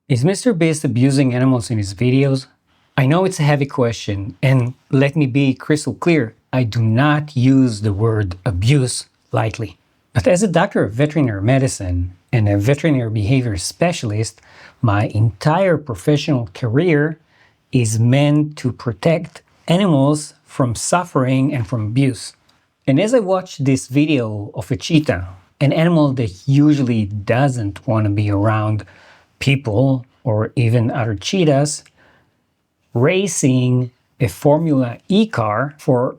Is MrBeast abusing animals in his videos? I know it's a heavy question, and let me be crystal clear, I do not use the word abuse lightly. But as a doctor of veterinary medicine and a veterinary behavior specialist, my entire professional career is meant to protect animals from suffering and from abuse. And as I watched this video of a cheetah, an animal that usually doesn't want to be around people or even other cheetahs, racing a Formula E car for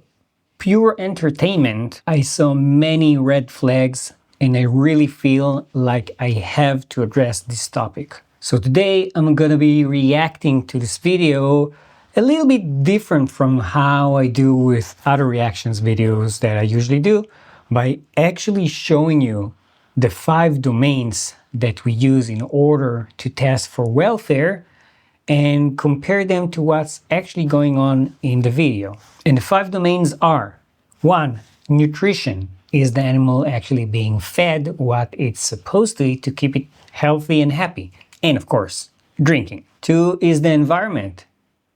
pure entertainment, I saw many red flags and I really feel like I have to address this topic. So today I'm gonna be reacting to this video a little bit different from how I do with other reactions videos that I usually do, by actually showing you the 5 domains that we use in order to test for welfare and compare them to what's actually going on in the video. And the 5 domains are: 1. Nutrition. Is the animal actually being fed what it's supposed to keep it healthy and happy? And of course, drinking. 2 is the environment.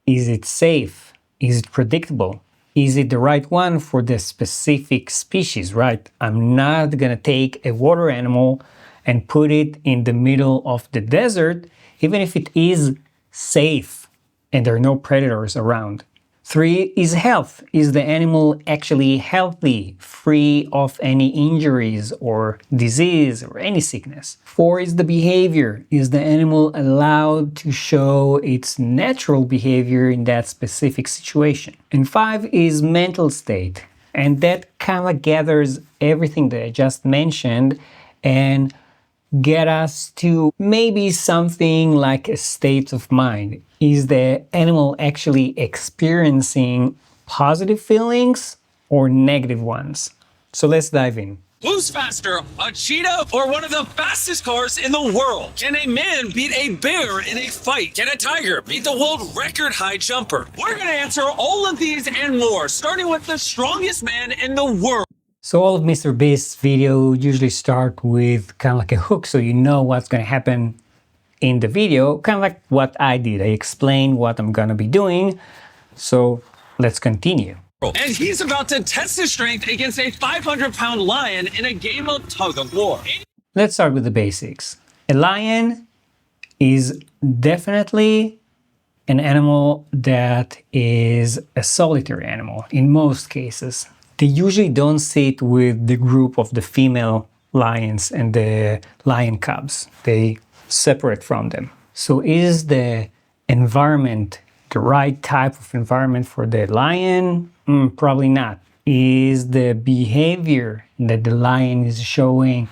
Is it safe? Is it predictable? Is it the right one for the specific species, right? I'm not gonna take a water animal and put it in the middle of the desert, even if it is safe and there are no predators around. 3 is health. Is the animal actually healthy, free of any injuries or disease or any sickness? 4 is the behavior. Is the animal allowed to show its natural behavior in that specific situation? And 5 is mental state. And that kind of gathers everything that I just mentioned and get us to maybe something like a state of mind. Is the animal actually experiencing positive feelings or negative ones? So let's dive in. Who's faster, a cheetah or one of the fastest cars in the world? Can a man beat a bear in a fight? Can a tiger beat the world record high jumper? We're gonna answer all of these and more, starting with the strongest man in the world. So all of MrBeast's video usually start with kind of like a hook, so you know what's going to happen in the video, kind of like what I did. I explain what I'm going to be doing, so let's continue. And he's about to test his strength against a 500-pound lion in a game of tug-of-war. Let's start with the basics. A lion is definitely an animal that is a solitary animal in most cases. They usually don't sit with the group of the female lions and the lion cubs. They separate from them. So is the environment the right type of environment for the lion? Probably not. Is the behavior that the lion is showing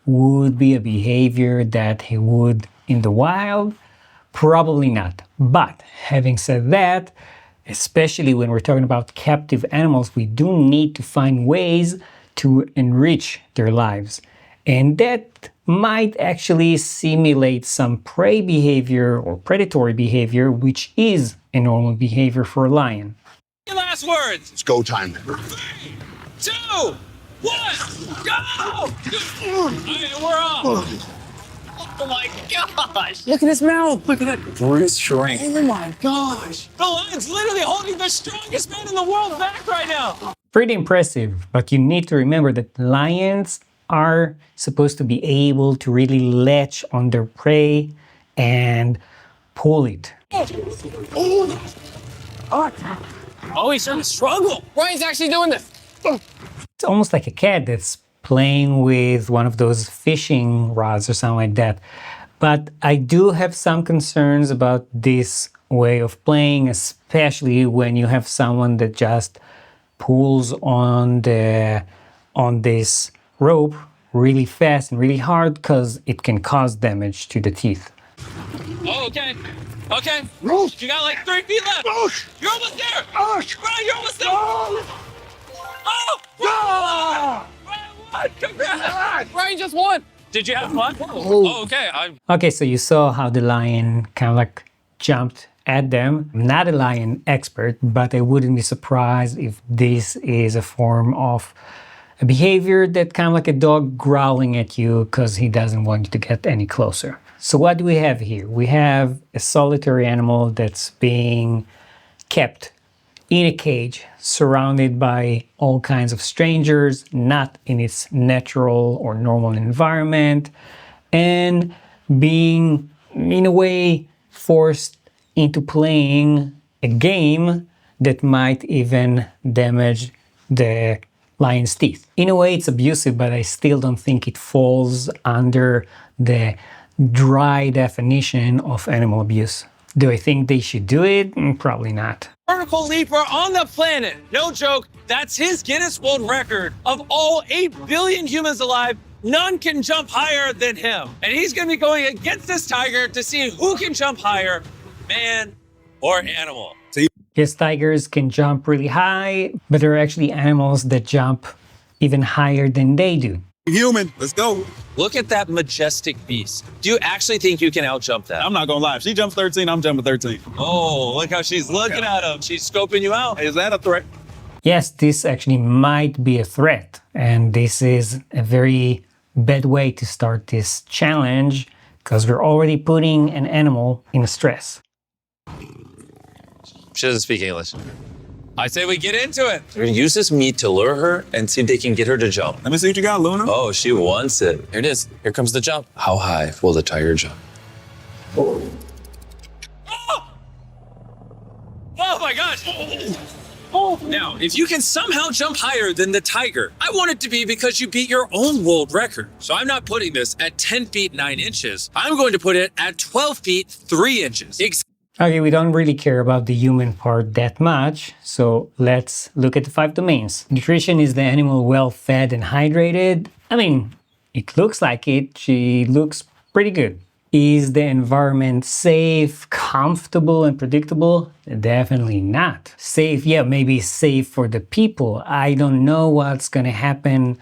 would be a behavior that he would in the wild? Probably not. But having said that, especially when we're talking about captive animals, we do need to find ways to enrich their lives. And that might actually simulate some prey behavior or predatory behavior, which is a normal behavior for a lion. Your last words. It's go time. 3, 2, 1, go! All right, we're off. Oh my gosh! Look at his mouth. Look at that bruised shrink. Oh my gosh! The lion's literally holding the strongest man in the world back right now! Pretty impressive, but you need to remember that lions are supposed to be able to really latch on their prey and pull it. Oh, he's starting to struggle! Ryan's actually doing this! It's almost like a cat that's playing with one of those fishing rods or something like that. But I do have some concerns about this way of playing, especially when you have someone that just pulls on this rope really fast and really hard, because it can cause damage to the teeth. Oh, okay. Okay. You got like 3 feet left. You're almost there. Ryan, you're almost there. Oh! Congrats! Ryan just won! Did you have fun? Oh, okay. Okay, so you saw how the lion kind of like jumped at them. I'm not a lion expert, but I wouldn't be surprised if this is a form of a behavior that kind of like a dog growling at you because he doesn't want you to get any closer. So what do we have here? We have a solitary animal that's being kept in a cage, surrounded by all kinds of strangers, not in its natural or normal environment, and being, in a way, forced into playing a game that might even damage the lion's teeth. In a way, it's abusive, but I still don't think it falls under the dry definition of animal abuse. Do I think they should do it? Probably not. Vertical leaper on the planet. No joke, that's his Guinness World Record. Of all 8 billion humans alive, none can jump higher than him. And he's gonna be going against this tiger to see who can jump higher, man or animal. Yes, tigers can jump really high, but there are actually animals that jump even higher than they do. Human, let's go. Look at that majestic beast. Do you actually think you can outjump that? I'm not gonna lie. If she jumps 13, I'm jumping 13. Oh, look how she's looking at him. She's scoping you out. Is that a threat? Yes, this actually might be a threat, and this is a very bad way to start this challenge because we're already putting an animal in stress. She doesn't speak English. I say we get into it. We're gonna use this meat to lure her and see if they can get her to jump. Let me see what you got, Luna. Oh, she wants it. Here it is. Here comes the jump. How high will the tiger jump? Oh, oh my gosh. Oh. Now, if you can somehow jump higher than the tiger, I want it to be because you beat your own world record. So I'm not putting this at 10 feet 9 inches. I'm going to put it at 12 feet 3 inches. Okay, we don't really care about the human part that much, so let's look at the 5 domains. Nutrition: is the animal well fed and hydrated? I mean, it looks like it. She looks pretty good. Is the environment safe, comfortable, and predictable? Definitely not. Safe, yeah, maybe safe for the people. I don't know what's gonna happen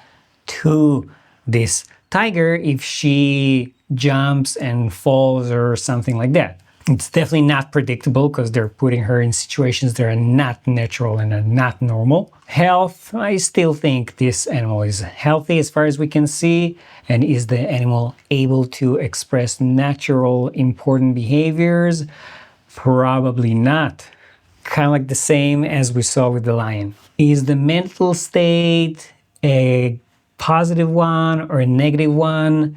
to this tiger if she jumps and falls or something like that. It's definitely not predictable because they're putting her in situations that are not natural and are not normal. Health: I still think this animal is healthy as far as we can see. And is the animal able to express natural, important behaviors? Probably not. Kind of like the same as we saw with the lion. Is the mental state a positive one or a negative one?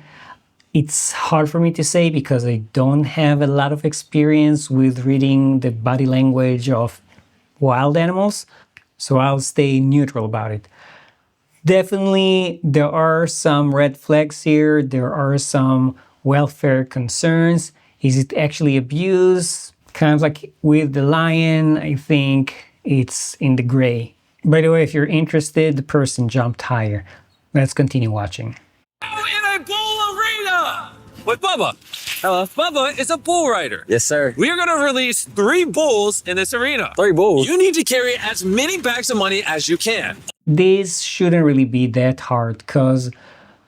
It's hard for me to say because I don't have a lot of experience with reading the body language of wild animals, so I'll stay neutral about it. Definitely, there are some red flags here. There are some welfare concerns. Is it actually abuse? Kind of like with the lion, I think it's in the gray. By the way, if you're interested, the person jumped higher. Let's continue watching. In a bull arena with Bubba. Hello. Bubba is a bull rider. Yes, sir. We are going to release 3 bulls in this arena. 3 bulls. You need to carry as many bags of money as you can. This shouldn't really be that hard because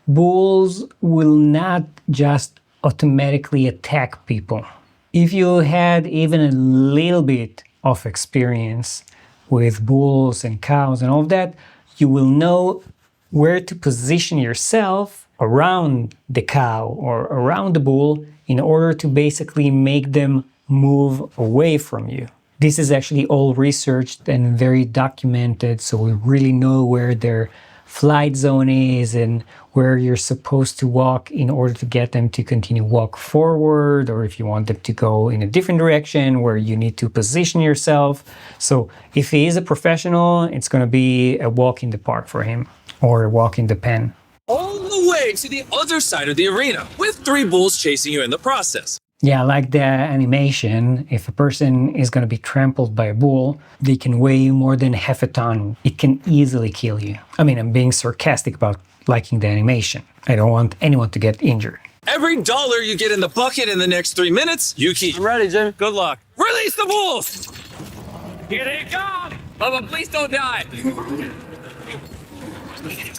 bulls will not just automatically attack people. If you had even a little bit of experience with bulls and cows and all of that, you will know where to position yourself around the cow or around the bull in order to basically make them move away from you. This is actually all researched and very documented, so we really know where their flight zone is and where you're supposed to walk in order to get them to continue walk forward, or if you want them to go in a different direction where you need to position yourself. So if he is a professional, it's going to be a walk in the park for him or a walk in the pen. All the way to the other side of the arena with 3 bulls chasing you in the process. Yeah, like the animation, if a person is going to be trampled by a bull, they can weigh more than half a ton. It can easily kill you. I mean, I'm being sarcastic about liking the animation. I don't want anyone to get injured. Every dollar you get in the bucket in the next 3 minutes, you keep. I'm ready, Jimmy. Good luck. Release the bulls! Here they come! Bubba, please don't die.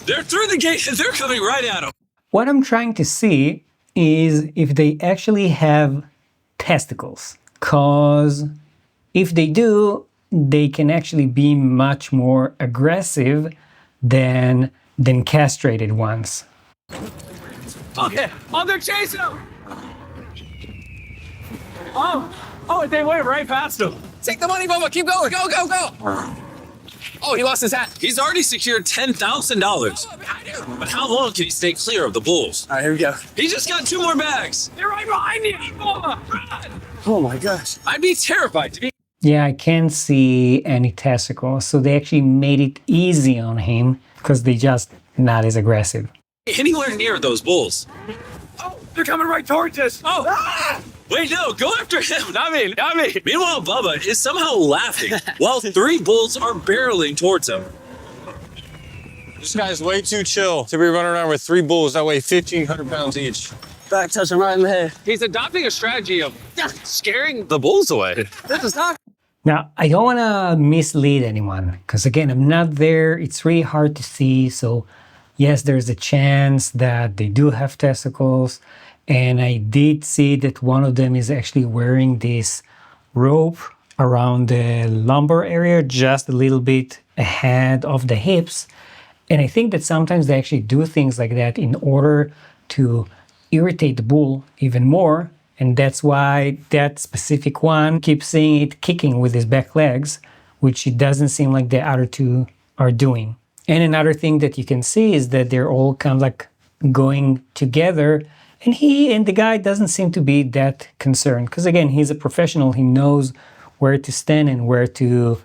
They're through the gate and they're coming right at him. What I'm trying to see is if they actually have testicles. Because if they do, they can actually be much more aggressive than castrated ones. Okay, oh, they're chasing him! Oh, they went right past him. Take the money, Bubba. Keep going. Go, go, go. Oh, he lost his hat. He's already secured $10,000. Bubba, behind you. But how long can he stay clear of the bulls? All right, here we go. He just got 2 more bags. They're right behind you. Run. Oh, my gosh. I'd be terrified to be Yeah, I can't see any testicles, so they actually made it easy on him because they just not as aggressive. anywhere near those bulls. Oh, they're coming right towards us. Oh! Ah! Wait, no, go after him. Not me, not me. Meanwhile, Bubba is somehow laughing while 3 bulls are barreling towards him. This guy's way too chill to be running around with 3 bulls that weigh 1,500 pounds each. Back touch him right in the head. He's adopting a strategy of scaring the bulls away. This is not. Now, I don't want to mislead anyone because, again, I'm not there. It's really hard to see. So, yes, there's a chance that they do have testicles. And I did see that one of them is actually wearing this rope around the lumbar area, just a little bit ahead of the hips. And I think that sometimes they actually do things like that in order to irritate the bull even more. And that's why that specific one keeps seeing it kicking with his back legs, which it doesn't seem like the other 2 are doing. And another thing that you can see is that they're all kind of like going together. And the guy doesn't seem to be that concerned. Because again, he's a professional. He knows where to stand and where to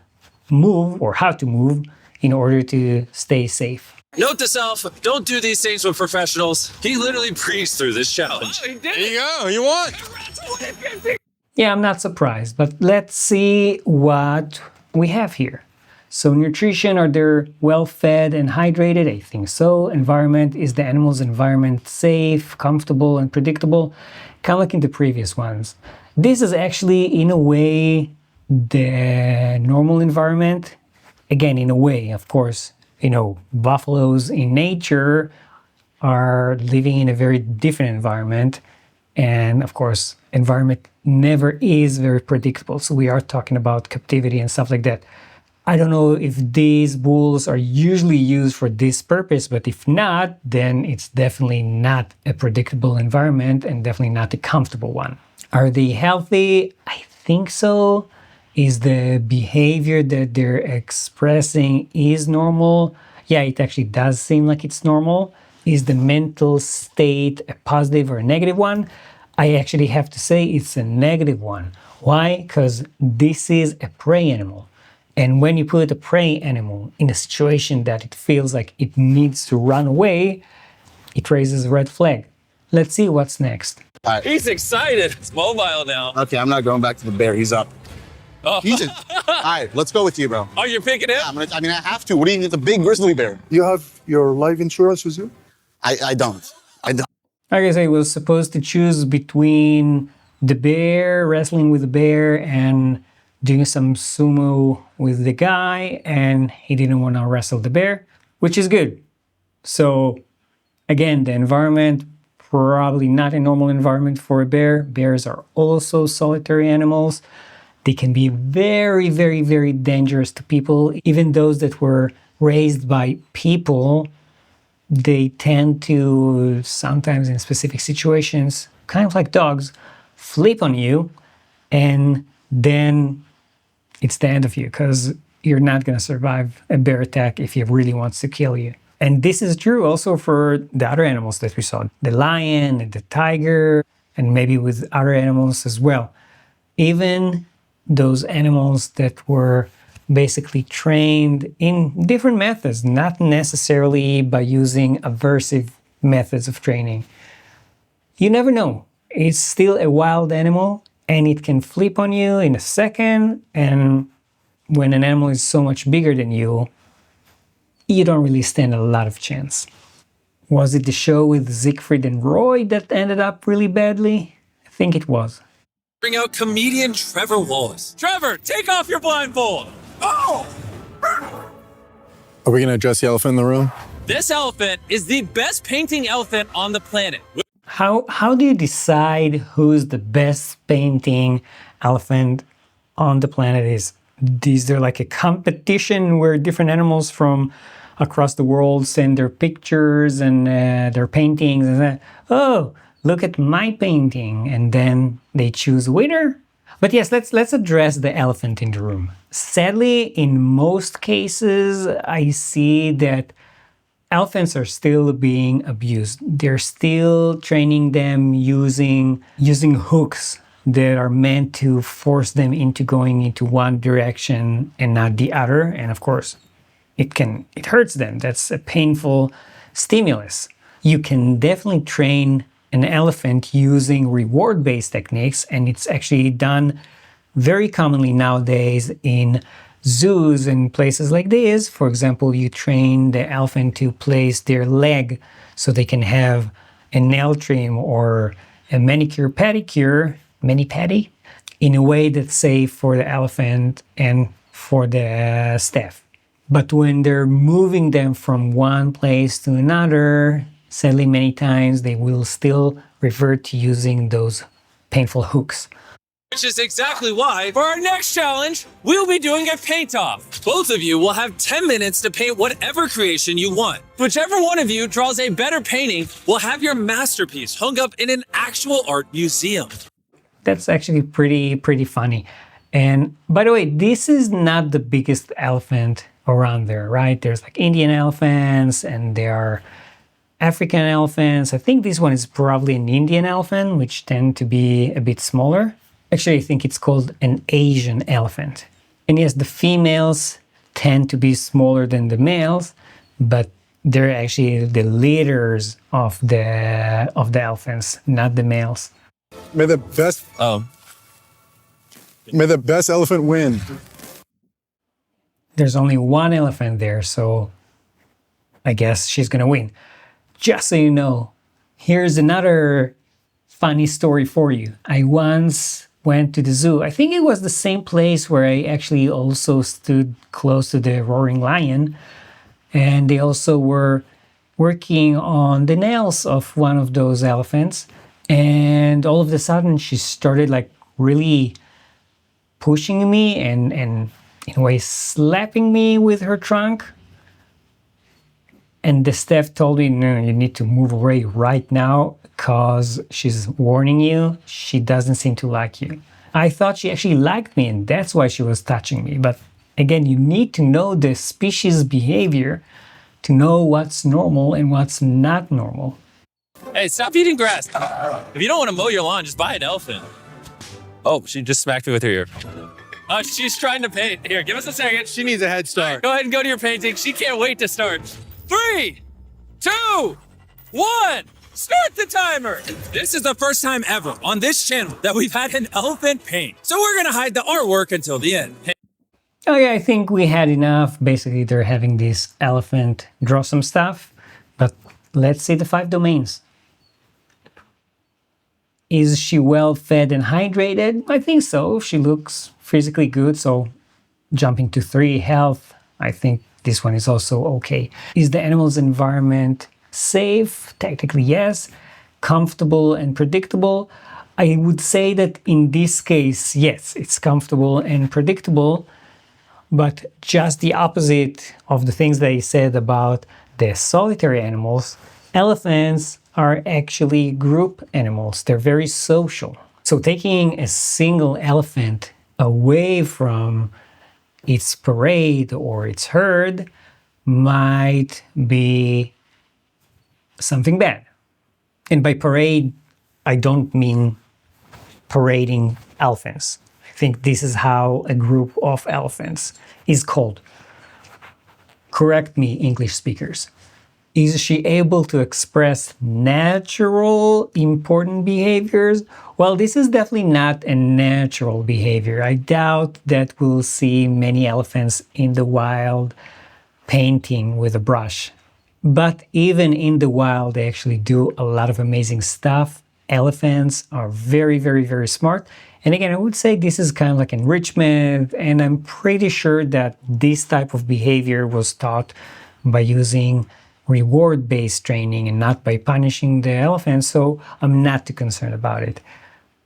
move or how to move in order to stay safe. Note to self, don't do these things with professionals. He literally breezed through this challenge. He did There it. you go. You won. Yeah, I'm not surprised, but let's see what we have here. So nutrition, are they well fed and hydrated? I think so. Environment, is the animal's environment safe, comfortable, and predictable? Kind of like in the previous ones. This is actually, in a way, the normal environment. Again, in a way, of course, buffaloes in nature are living in a very different environment. And of course, environment never is very predictable. So we are talking about captivity and stuff like that. I don't know if these bulls are usually used for this purpose, but if not, then it's definitely not a predictable environment and definitely not a comfortable one. Are they healthy? I think so. Is the behavior that they're expressing is normal? Yeah, it actually does seem like it's normal. Is the mental state a positive or a negative one? I actually have to say it's a negative one. Why? Because this is a prey animal. And when you put a prey animal in a situation that it feels like it needs to run away, it raises a red flag. Let's see what's next. He's excited. It's mobile now. Okay, I'm not going back to the bear. He's up. Oh, He's in. All right, let's go with you, bro. oh you're picking him? I have to. What do you need? It's a big grizzly bear. You have your life insurance with you? I don't. Like I say, was supposed to choose between the bear, wrestling with the bear, and doing some sumo with the guy, and he didn't want to wrestle the bear, which is good. So, again, the environment, probably not a normal environment for a bear. Bears are also solitary animals. They can be very, very, very dangerous to people. Even those that were raised by people, they tend to, sometimes in specific situations, kind of like dogs, flip on you, and then it's the end of you because you're not going to survive a bear attack if he really wants to kill you. And this is true also for the other animals that we saw, the lion and the tiger, and maybe with other animals as well. Even those animals that were basically trained in different methods, not necessarily by using aversive methods of training. You never know. It's still a wild animal and it can flip on you in a second. And when an animal is so much bigger than you, you don't really stand a lot of chance. Was it the show with Siegfried and Roy that ended up really badly? I think it was. Bring out comedian Trevor Wallace. Trevor, take off your blindfold. Oh! Are we going to address the elephant in the room? This elephant is the best painting elephant on the planet. How do you decide who's the best painting elephant on the planet is? Is there like a competition where different animals from across the world send their pictures and their paintings and say, oh, look at my painting, and then they choose a winner? But yes, let's address the elephant in the room. Sadly, in most cases, I see that elephants are still being abused. They're still training them using hooks that are meant to force them into going into one direction and not the other. And of course, it hurts them. That's a painful stimulus. You can definitely train an elephant using reward-based techniques, and it's actually done very commonly nowadays in zoos and places like this. For example, you train the elephant to place their leg so they can have a nail trim or a manicure pedicure, mani-pedi, in a way that's safe for the elephant and for the staff. But when they're moving them from one place to another, sadly many times they will still revert to using those painful hooks. Which is exactly why, for our next challenge, we'll be doing a paint-off. Both of you will have 10 minutes to paint whatever creation you want. Whichever one of you draws a better painting will have your masterpiece hung up in an actual art museum. That's actually pretty funny. And by the way, this is not the biggest elephant around there, right? There's like Indian elephants and there are African elephants. I think this one is probably an Indian elephant, which tend to be a bit smaller. Actually, I think it's called an Asian elephant. And yes, the females tend to be smaller than the males, but they're actually the leaders of the elephants, not the males. May the best elephant win. There's only one elephant there, so I guess she's gonna win. Just so you know, here's another funny story for you. I once went to the zoo. I think it was the same place where I actually also stood close to the roaring lion, and they also were working on the nails of one of those elephants, and all of a sudden she started like really pushing me and in a way slapping me with her trunk. And the staff told me, no, you need to move away right now because she's warning you. She doesn't seem to like you. I thought she actually liked me and that's why she was touching me. But again, you need to know the species behavior to know what's normal and what's not normal. Hey, stop eating grass. If you don't want to mow your lawn, just buy an elephant. Oh, she just smacked me with her ear. She's trying to paint. Here, give us a second. She needs a head start. Go ahead and go to your painting. She can't wait to start. 3, 2, 1, start the timer. This is the first time ever on this channel that we've had an elephant paint. So we're gonna hide the artwork until the end. Okay, I think we had enough. Basically, they're having this elephant draw some stuff, but let's see the 5 domains. Is she well fed and hydrated? I think so. She looks physically good, so jumping to 3, health, I think this one is also okay. Is the animal's environment safe? Technically, yes. Comfortable and predictable? I would say that in this case, yes, it's comfortable and predictable, but just the opposite of the things that I said about the solitary animals. Elephants are actually group animals. They're very social. So taking a single elephant away from its parade or its herd might be something bad. And by parade, I don't mean parading elephants. I think this is how a group of elephants is called. Correct me, English speakers. Is she able to express natural, important behaviors? Well, this is definitely not a natural behavior. I doubt that we'll see many elephants in the wild painting with a brush. But even in the wild, they actually do a lot of amazing stuff. Elephants are very, very, very smart. And again, I would say this is kind of like enrichment, and I'm pretty sure that this type of behavior was taught by using reward-based training and not by punishing the elephant, so I'm not too concerned about it.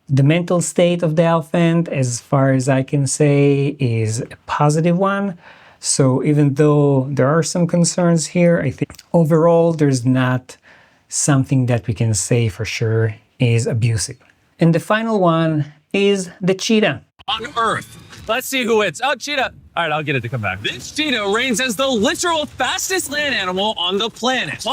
The mental state of the elephant, as far as I can say, is a positive one. So even though there are some concerns here, I think overall there's not something that we can say for sure is abusive. And the final one is the cheetah. On Earth. Let's see who wins. Oh, cheetah. All right, I'll get it to come back. This cheetah reigns as the literal fastest land animal on the planet.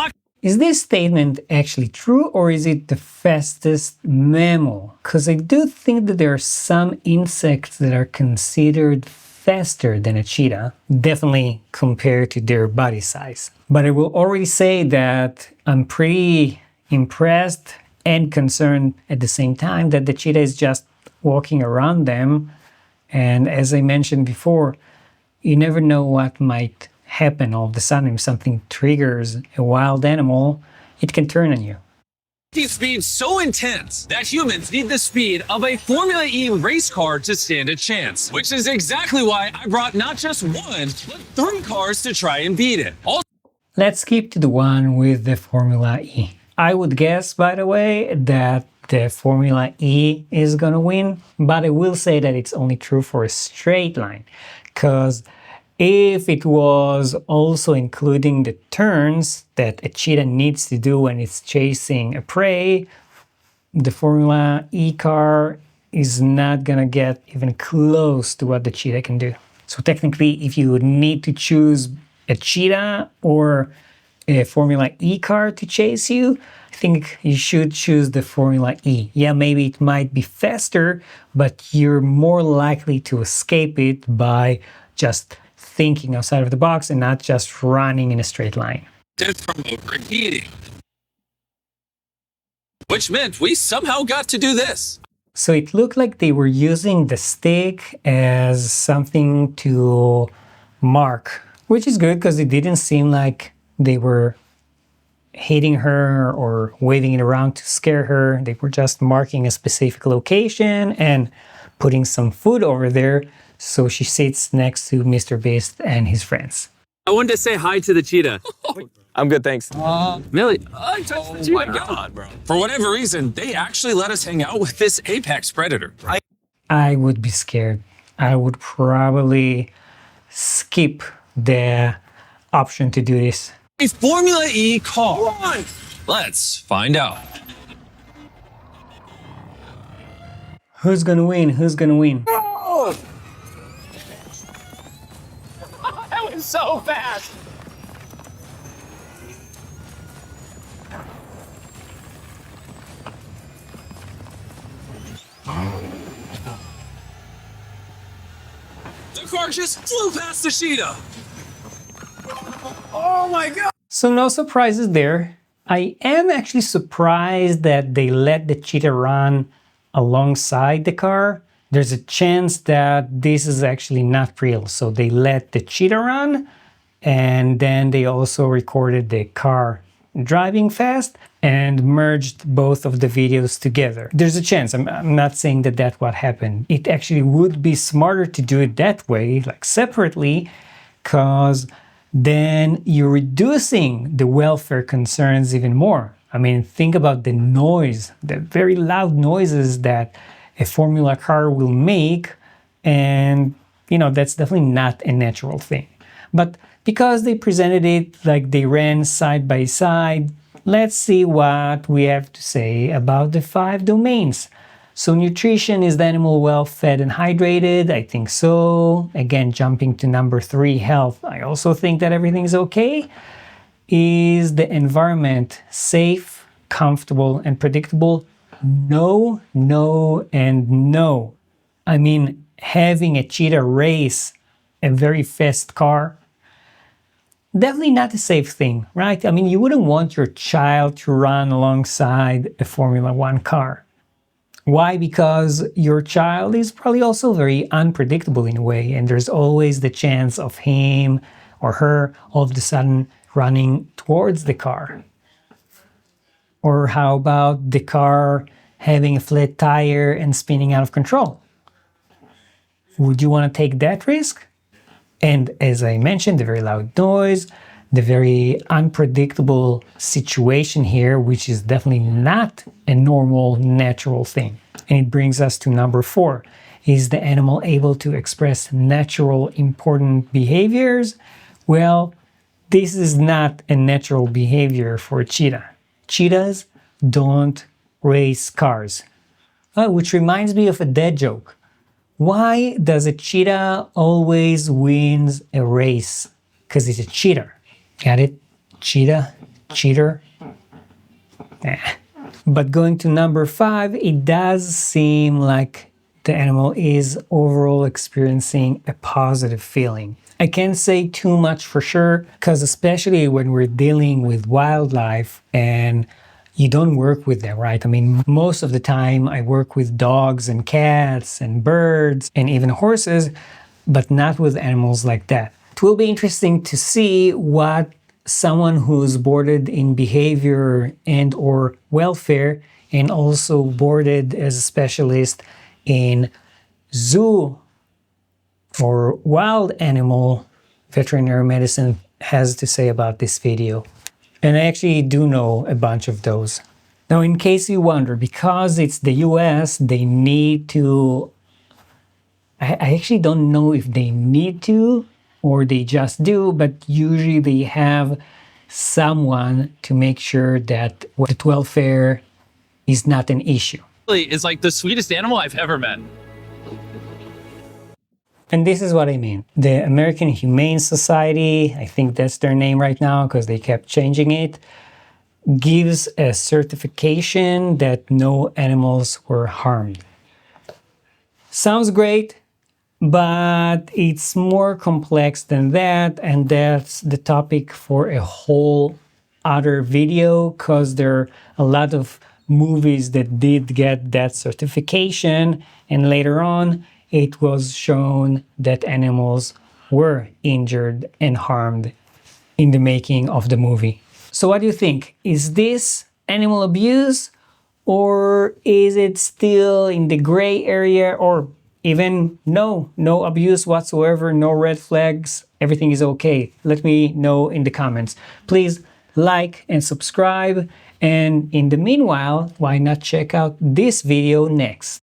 Is this statement actually true, or is it the fastest mammal? Because I do think that there are some insects that are considered faster than a cheetah, definitely compared to their body size. But I will already say that I'm pretty impressed and concerned at the same time that the cheetah is just walking around them. And as I mentioned before, you never know what might happen all of a sudden. If something triggers a wild animal, it can turn on you. Speed so intense that humans need the speed of a Formula E race car to stand a chance, which is exactly why I brought not just one, but 3 cars to try and beat it. Let's skip to the one with the Formula E. I would guess, by the way, that the Formula E is gonna win, but I will say that it's only true for a straight line, because if it was also including the turns that a cheetah needs to do when it's chasing a prey, the Formula E car is not gonna get even close to what the cheetah can do. So technically, if you need to choose a cheetah or a Formula E car to chase you, I think you should choose the Formula E. Yeah, maybe it might be faster, but you're more likely to escape it by just thinking outside of the box and not just running in a straight line. From overheating. Which meant we somehow got to do this. So it looked like they were using the stick as something to mark, which is good because it didn't seem like they were hitting her or waving it around to scare her. They were just marking a specific location and putting some food over there so she sits next to MrBeast and his friends. I wanted to say hi to the cheetah. I'm good, thanks. Millie, I touched the cheetah. My God, bro. For whatever reason, they actually let us hang out with this apex predator. I would be scared. I would probably skip the option to do this. A Formula E car. Let's find out. Who's gonna win? Who's gonna win? That was so fast. The car just flew past the cheetah. Oh my God. So no surprises there. I am actually surprised that they let the cheetah run alongside the car. There's a chance that this is actually not real. So they let the cheetah run, and then they also recorded the car driving fast and merged both of the videos together. There's a chance. I'm not saying that that's what happened. It actually would be smarter to do it that way, like separately, because then you're reducing the welfare concerns even more. I mean, think about the noise, the very loud noises that a Formula car will make, and that's definitely not a natural thing. But because they presented it like they ran side by side, let's see what we have to say about the 5 domains. So nutrition, is the animal well fed and hydrated? I think so. Again, jumping to number 3, health. I also think that everything's okay. Is the environment safe, comfortable, and predictable? No, no, and no. I mean, having a cheetah race a very fast car, definitely not a safe thing, right? I mean, you wouldn't want your child to run alongside a Formula One car. Why? Because your child is probably also very unpredictable in a way, and there's always the chance of him or her all of a sudden running towards the car. Or how about the car having a flat tire and spinning out of control? Would you want to take that risk? And as I mentioned, the very loud noise, the very unpredictable situation here, which is definitely not a normal, natural thing. And it brings us to number 4. Is the animal able to express natural, important behaviors? Well, this is not a natural behavior for a cheetah. Cheetahs don't race cars. Which reminds me of a dad joke. Why does a cheetah always wins a race? Because it's a cheater. Got it? Cheetah, cheater. But going to number 5, it does seem like the animal is overall experiencing a positive feeling. I can't say too much for sure, because especially when we're dealing with wildlife and you don't work with them, right? I mean, most of the time I work with dogs and cats and birds and even horses, but not with animals like that. It will be interesting to see what someone who's boarded in behavior and or welfare and also boarded as a specialist in zoo or wild animal veterinary medicine has to say about this video. And I actually do know a bunch of those. Now, in case you wonder, because it's the US, they need to... I actually don't know if they need to or they just do, but usually they have someone to make sure that the welfare is not an issue. Is like the sweetest animal I've ever met. And this is what I mean. The American Humane Society, I think that's their name right now because they kept changing it, gives a certification that no animals were harmed. Sounds great, but it's more complex than that, and that's the topic for a whole other video because there are a lot of movies that did get that certification, and later on it was shown that animals were injured and harmed in the making of the movie. So what do you think? Is this animal abuse, or is it still in the gray area, or even no abuse whatsoever, no red flags, everything is okay? Let me know in the comments. Please like and subscribe, and in the meanwhile, why not check out this video next?